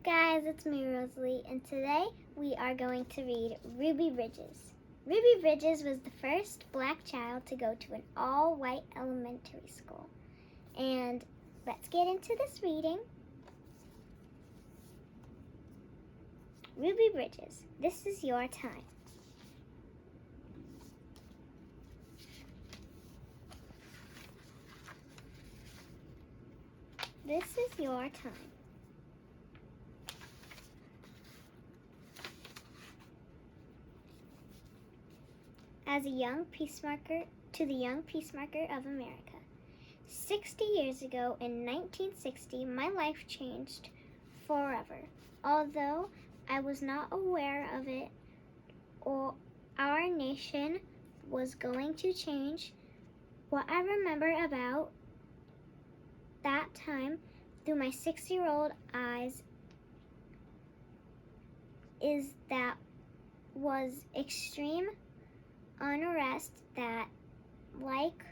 Guys, it's me, Rosalie, and today we are going to read Ruby Bridges. Ruby Bridges was the first black child to go to an all-white elementary school. And let's get into this reading. Ruby Bridges, this is your time. This is your time. As a young peacemaker to the young peacemaker of America. 60 years ago in 1960, my life changed forever. Although I was not aware of it or our nation was going to change, what I remember about that time through my 6-year-old eyes is that was extreme unrest that, like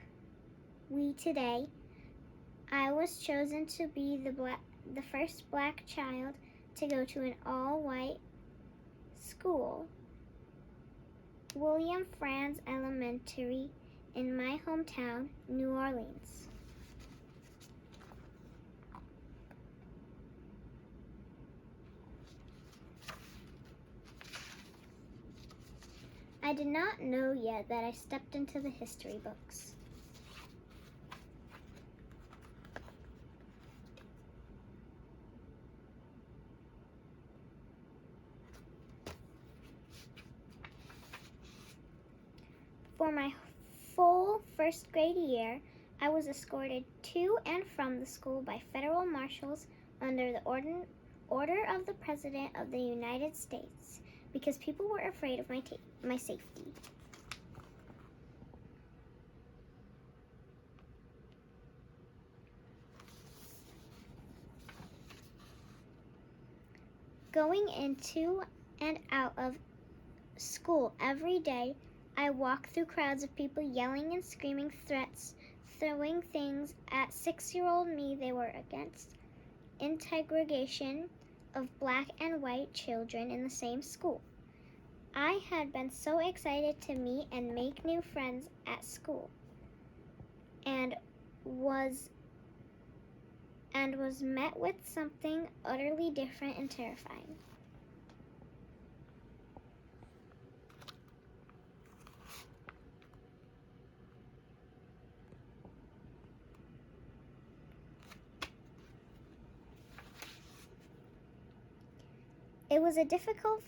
we today, I was chosen to be the first black child to go to an all-white school, William Franz Elementary, in my hometown, New Orleans. I did not know yet that I stepped into the history books. For my full first grade year, I was escorted to and from the school by federal marshals under the order of the President of the United States, because people were afraid of my safety. Going into and out of school every day, I walked through crowds of people yelling and screaming threats, throwing things at 6-year-old me. They were against integration of black and white children in the same school. I had been so excited to meet and make new friends at school, and was met with something utterly different and terrifying. It was a difficult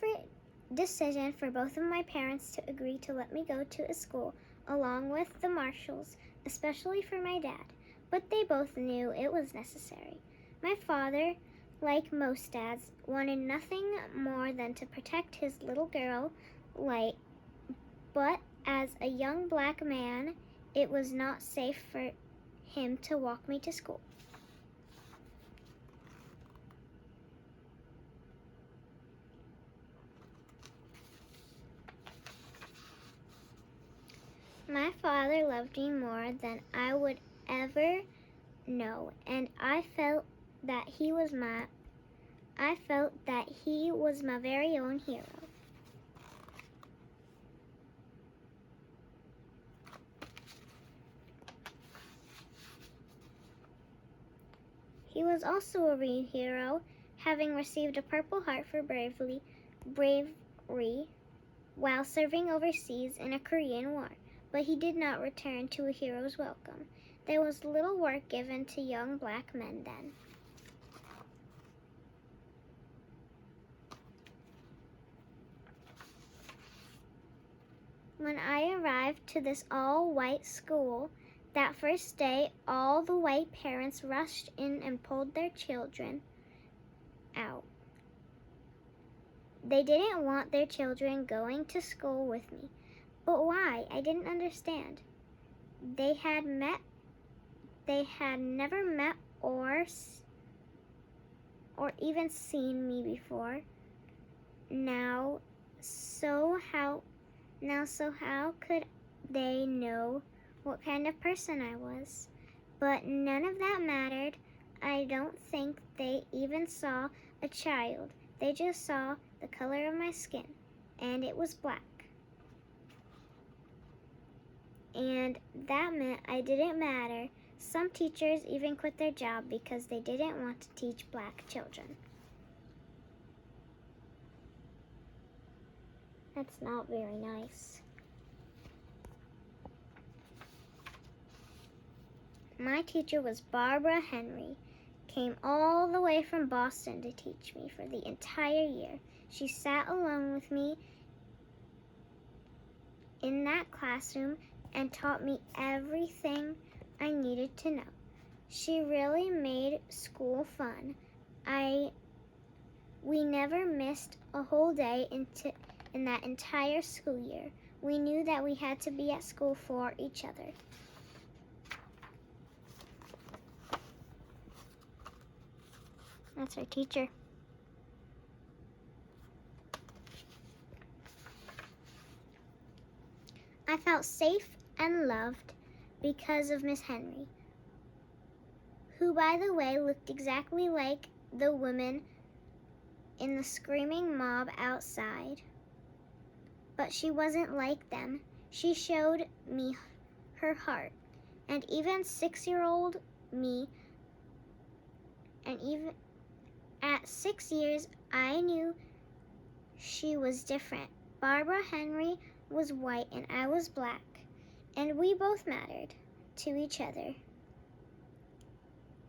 decision for both of my parents to agree to let me go to a school along with the marshals, especially for my dad, but they both knew it was necessary. My father, like most dads, wanted nothing more than to protect his little girl, but as a young black man, it was not safe for him to walk me to school. My father loved me more than I would ever know, and I felt that he was my very own hero. He was also a real hero, having received a Purple Heart for bravery while serving overseas in a Korean War. But he did not return to a hero's welcome. There was little work given to young black men then. When I arrived to this all-white school, that first day, all the white parents rushed in and pulled their children out. They didn't want their children going to school with me. But why? I didn't understand. They had never met or even seen me before. So how could they know what kind of person I was? But none of that mattered. I don't think they even saw a child. They just saw the color of my skin, and it was black. And that meant I didn't matter. Some teachers even quit their job because they didn't want to teach black children. That's not very nice. My teacher was Barbara Henry. Came all the way from Boston to teach me for the entire year. She sat alone with me in that classroom and taught me everything I needed to know. She really made school fun. We never missed a whole day in that entire school year. We knew that we had to be at school for each other. That's our teacher. I felt safe and loved because of Miss Henry, who, by the way, looked exactly like the woman in the screaming mob outside. But she wasn't like them. She showed me her heart. And even 6-year-old me, and even at 6 years, I knew she was different. Barbara Henry was white and I was black, and we both mattered to each other.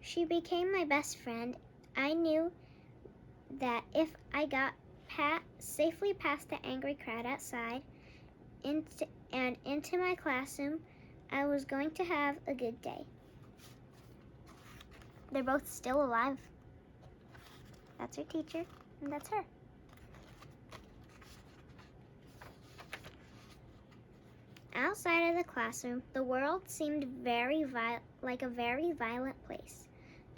She became my best friend. I knew that if I got safely past the angry crowd outside and into my classroom, I was going to have a good day. They're both still alive. That's her teacher, and that's her. Outside of the classroom, the world seemed like a very violent place.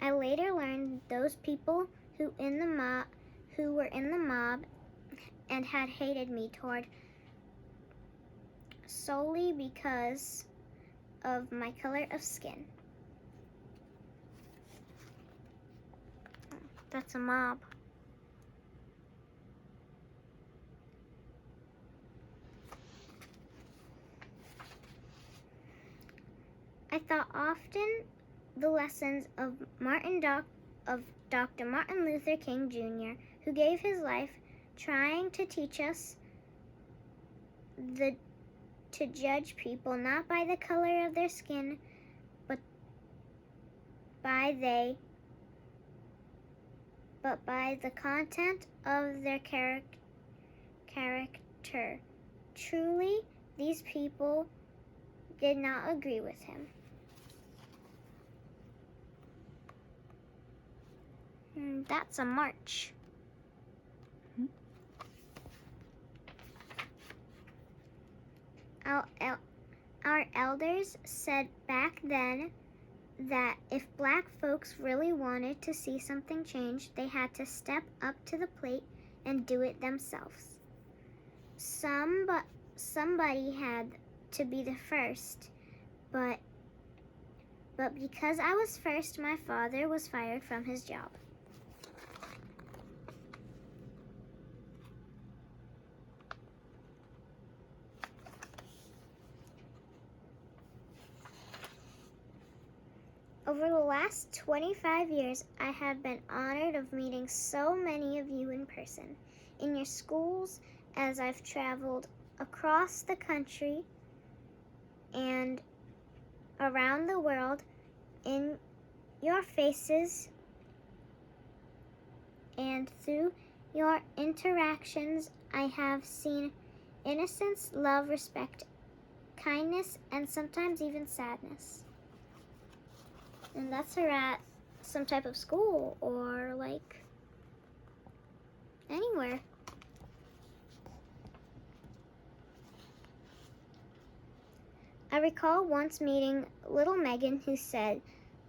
I later learned those people who were in the mob and had hated me solely because of my color of skin. That's a mob. I thought often the lessons of Dr. Martin Luther King Jr., who gave his life trying to teach us to judge people not by the color of their skin, but by the content of their character. Truly, these people did not agree with him. That's a march. Our elders said back then that if black folks really wanted to see something change, they had to step up to the plate and do it themselves. Somebody had to be the first, but because I was first, my father was fired from his job. Over the last 25 years, I have been honored of meeting so many of you in person, in your schools, as I've traveled across the country and around the world. In your faces and through your interactions, I have seen innocence, love, respect, kindness, and sometimes even sadness. And that's her at some type of school or like anywhere. I recall once meeting little Megan, who said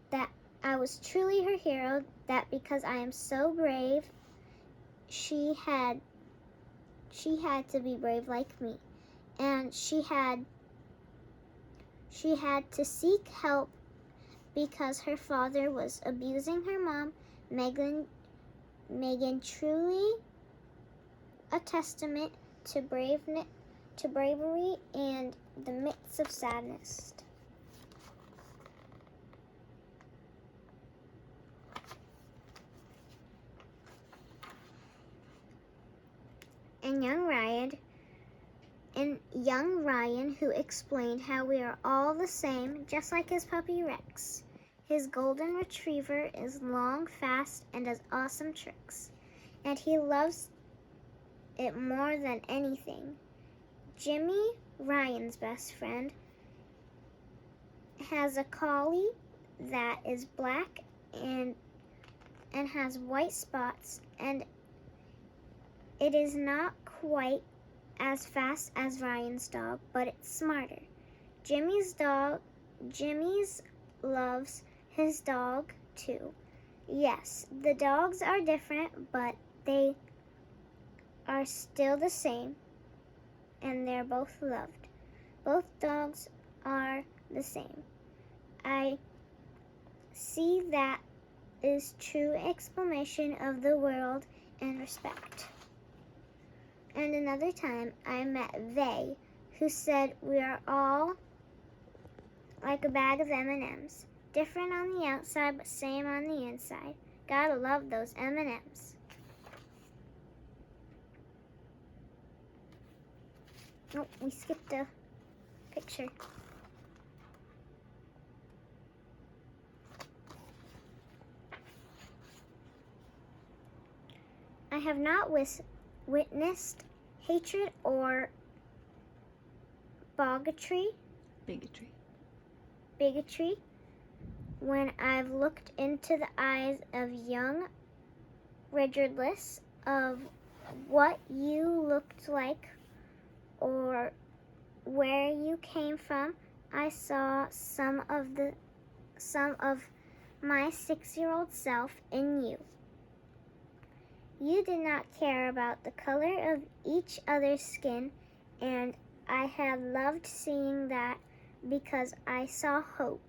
that I was truly her hero, that because I am so brave, she had to be brave like me. And she had to seek help because her father was abusing her mom. Megan truly a testament to bravery and the midst of sadness. And young Ryan, who explained how we are all the same, just like his puppy Rex. His golden retriever is long, fast, and does awesome tricks, and he loves it more than anything. Jimmy, Ryan's best friend, has a collie that is black and has white spots, and it is not quite as fast as Ryan's dog, but it's smarter. Jimmy's loves his dog too. Yes, the dogs are different, but they are still the same, and they're both loved. Both dogs are the same. I see that is true exclamation of the world and respect. And another time I met Vay, who said we are all like a bag of M&Ms. Different on the outside, but same on the inside. Gotta love those M&Ms. Oh, we skipped a picture. I have not witnessed hatred or bigotry when I've looked into the eyes of young, regardless of what you looked like or where you came from. I saw some of my 6-year-old self in you. You did not care about the color of each other's skin, and I have loved seeing that because I saw hope.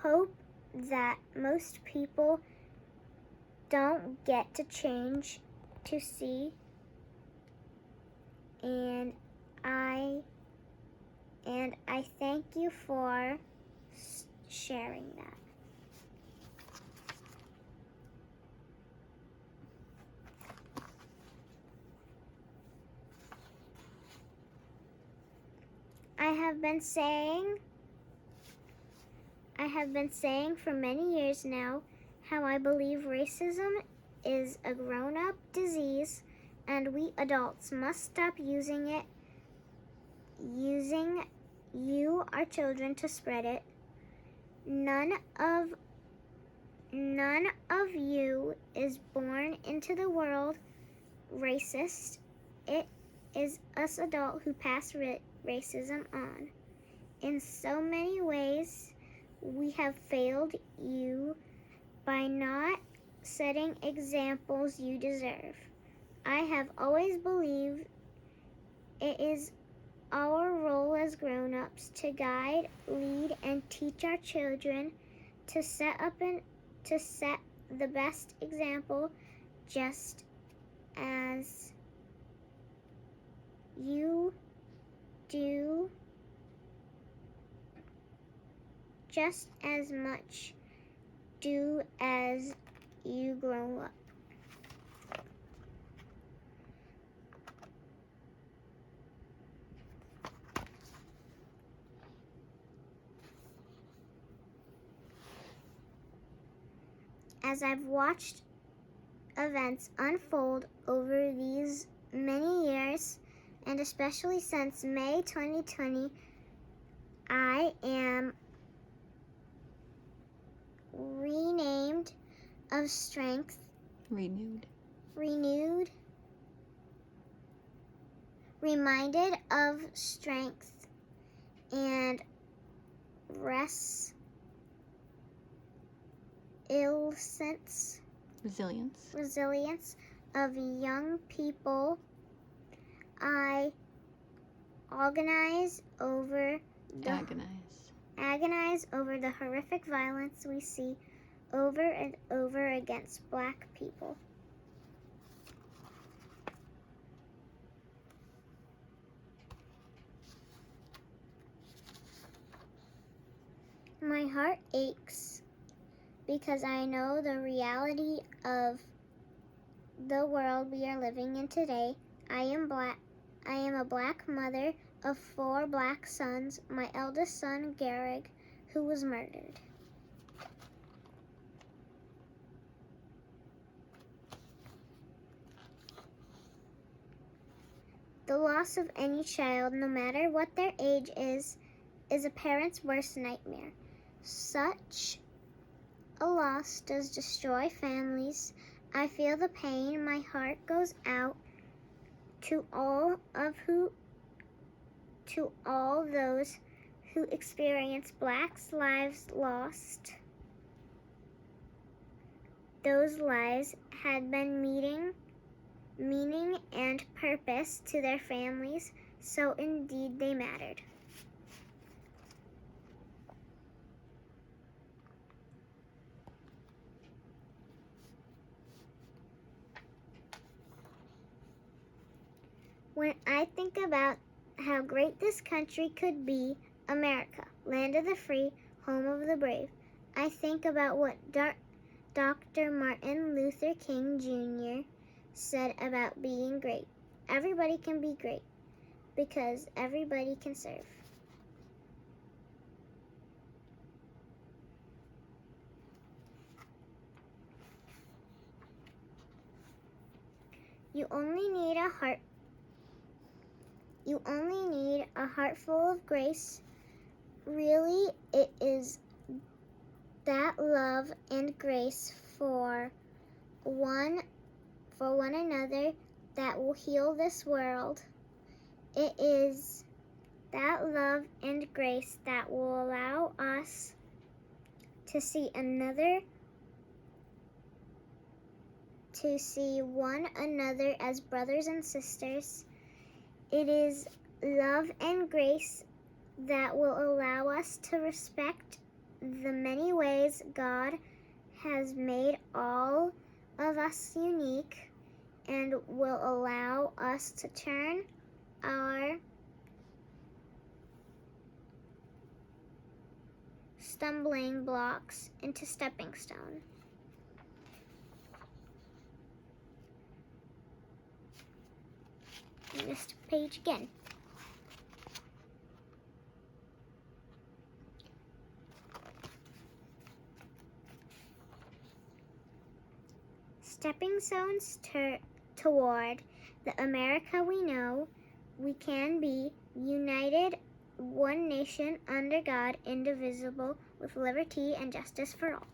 Hope that most people don't get to change to see, and I thank you for sharing that. I have been saying for many years now how I believe racism is a grown-up disease and we adults must stop using you, our children, to spread it. None of you is born into the world racist. It is us adults who pass racism on. In so many ways, we have failed you by not setting examples you deserve. I have always believed it is our role as grown-ups to guide, lead, and teach our children to set the best example, just as you do, just as much do as you grow up. As I've watched events unfold over these many years, and especially since May 2020, I am renewed, reminded of strength and resilience of young people. I agonize over agonize over the horrific violence we see over and over against Black people. My heart aches because I know the reality of the world we are living in today. I am a Black mother of 4 Black sons, my eldest son, Garrig, who was murdered. The loss of any child, no matter what their age is a parent's worst nightmare. Such a loss does destroy families. I feel the pain. My heart goes out to all those who experience Black's lives lost. Those lives had been meaning and purpose to their families, so indeed they mattered. When I think about how great this country could be, America, land of the free, home of the brave, I think about what Dr. Martin Luther King Jr. said about being great. Everybody can be great because everybody can serve. You only need a heart full of grace. Really, it is that love and grace for one another that will heal this world. It is that love and grace that will allow us to see one another as brothers and sisters. It is love and grace that will allow us to respect the many ways God has made all of us unique and will allow us to turn our stumbling blocks into stepping stones. This page again. Stepping stones toward the America we know. We can be united, one nation under God, indivisible, with liberty and justice for all.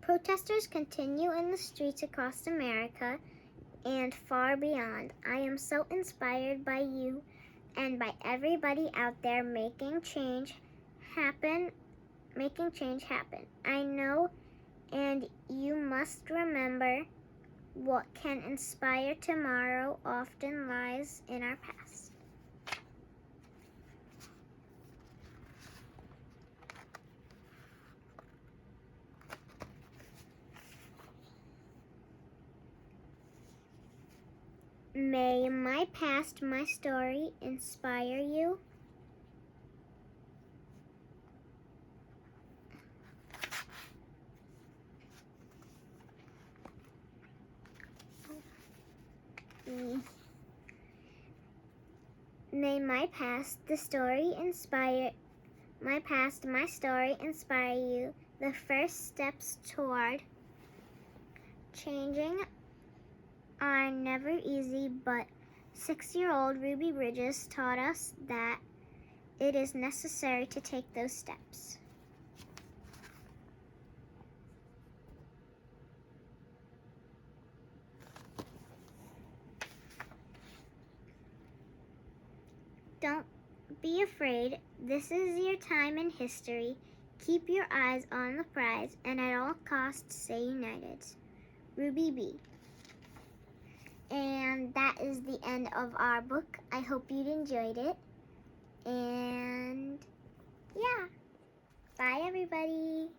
Protesters continue in the streets across America and far beyond. I am so inspired by you and by everybody out there making change happen. I know, and you must remember, what can inspire tomorrow often lies in our past. May my past, my story, inspire you. May my past, my story inspire you. The first steps toward changing are never easy, but 6-year-old Ruby Bridges taught us that it is necessary to take those steps. Don't be afraid. This is your time in history. Keep your eyes on the prize and at all costs stay united. Ruby B. And that is the end of our book. I hope you enjoyed it. And yeah, bye everybody.